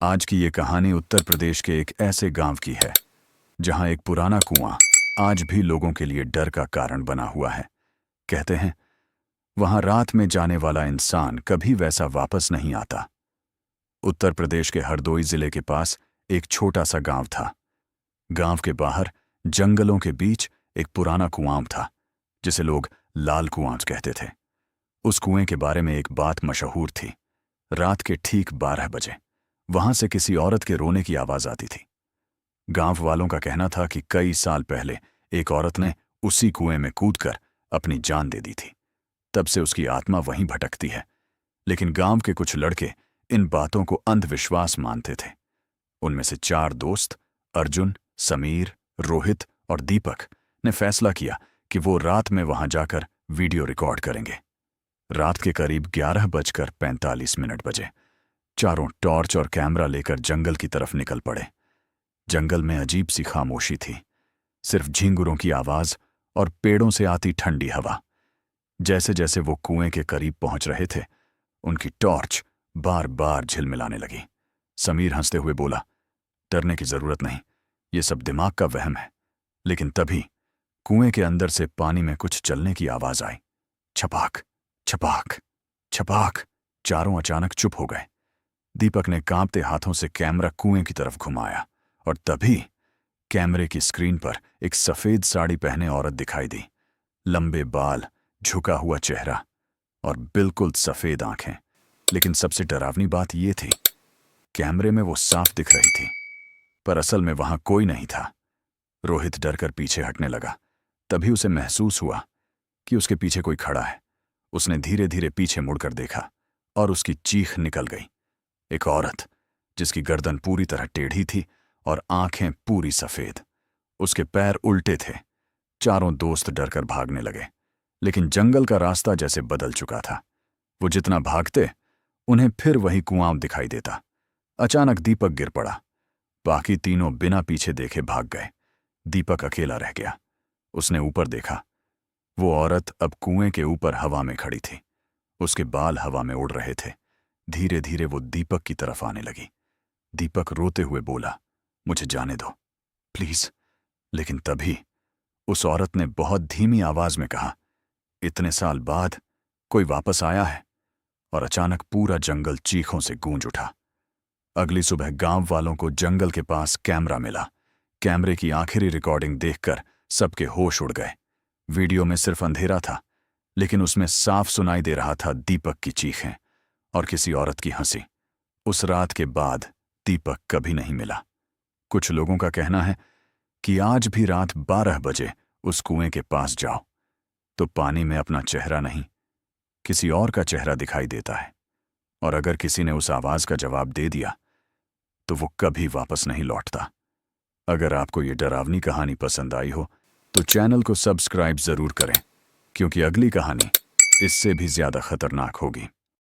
आज की ये कहानी उत्तर प्रदेश के एक ऐसे गांव की है जहां एक पुराना कुआं आज भी लोगों के लिए डर का कारण बना हुआ है। कहते हैं वहां रात में जाने वाला इंसान कभी वैसा वापस नहीं आता। उत्तर प्रदेश के हरदोई जिले के पास एक छोटा सा गांव था। गांव के बाहर जंगलों के बीच एक पुराना कुआं था जिसे लोग लाल कुआं कहते थे। उस कुएं के बारे में एक बात मशहूर थी। रात के ठीक 12 बजे वहां से किसी औरत के रोने की आवाज आती थी। गांव वालों का कहना था कि कई साल पहले एक औरत ने उसी कुएं में कूदकर अपनी जान दे दी थी। तब से उसकी आत्मा वहीं भटकती है। लेकिन गांव के कुछ लड़के इन बातों को अंधविश्वास मानते थे। उनमें से 4 दोस्त अर्जुन, समीर, रोहित और दीपक ने फैसला किया कि वो रात में वहां जाकर वीडियो रिकॉर्ड करेंगे। रात के करीब 11:45 बजे चारों टॉर्च और कैमरा लेकर जंगल की तरफ निकल पड़े। जंगल में अजीब सी खामोशी थी, सिर्फ झिंगुरों की आवाज और पेड़ों से आती ठंडी हवा। जैसे जैसे वो कुएं के करीब पहुंच रहे थे, उनकी टॉर्च बार बार झिलमिलाने लगी। समीर हंसते हुए बोला, डरने की जरूरत नहीं, ये सब दिमाग का वहम है। लेकिन तभी कुएं के अंदर से पानी में कुछ चलने की आवाज आई। छपाक छपाक छपाक। चारों अचानक चुप हो गए। दीपक ने कांपते हाथों से कैमरा कुएं की तरफ घुमाया और तभी कैमरे की स्क्रीन पर एक सफेद साड़ी पहने औरत दिखाई दी। लंबे बाल, झुका हुआ चेहरा और बिल्कुल सफेद आंखें। लेकिन सबसे डरावनी बात यह थी, कैमरे में वो साफ दिख रही थी, पर असल में वहां कोई नहीं था। रोहित डरकर पीछे हटने लगा। तभी उसे महसूस हुआ कि उसके पीछे कोई खड़ा है। उसने धीरे धीरे पीछे मुड़कर देखा और उसकी चीख निकल गई। एक औरत जिसकी गर्दन पूरी तरह टेढ़ी थी और आंखें पूरी सफेद। उसके पैर उल्टे थे। चारों दोस्त डरकर भागने लगे, लेकिन जंगल का रास्ता जैसे बदल चुका था। वो जितना भागते उन्हें फिर वही कुआं दिखाई देता। अचानक दीपक गिर पड़ा। बाकी तीनों बिना पीछे देखे भाग गए। दीपक अकेला रह गया। उसने ऊपर देखा। वो औरत अब कुएं के ऊपर हवा में खड़ी थी। उसके बाल हवा में उड़ रहे थे। धीरे धीरे वो दीपक की तरफ आने लगी। दीपक रोते हुए बोला, मुझे जाने दो प्लीज। लेकिन तभी उस औरत ने बहुत धीमी आवाज में कहा, इतने साल बाद कोई वापस आया है। और अचानक पूरा जंगल चीखों से गूंज उठा। अगली सुबह गांव वालों को जंगल के पास कैमरा मिला। कैमरे की आखिरी रिकॉर्डिंग देखकर सबके होश उड़ गए। वीडियो में सिर्फ अंधेरा था, लेकिन उसमें साफ सुनाई दे रहा था दीपक की चीखें और किसी औरत की हंसी। उस रात के बाद दीपक कभी नहीं मिला। कुछ लोगों का कहना है कि आज भी रात 12 बजे उस कुएं के पास जाओ तो पानी में अपना चेहरा नहीं, किसी और का चेहरा दिखाई देता है। और अगर किसी ने उस आवाज का जवाब दे दिया तो वो कभी वापस नहीं लौटता। अगर आपको ये डरावनी कहानी पसंद आई हो तो चैनल को सब्सक्राइब जरूर करें, क्योंकि अगली कहानी इससे भी ज्यादा खतरनाक होगी।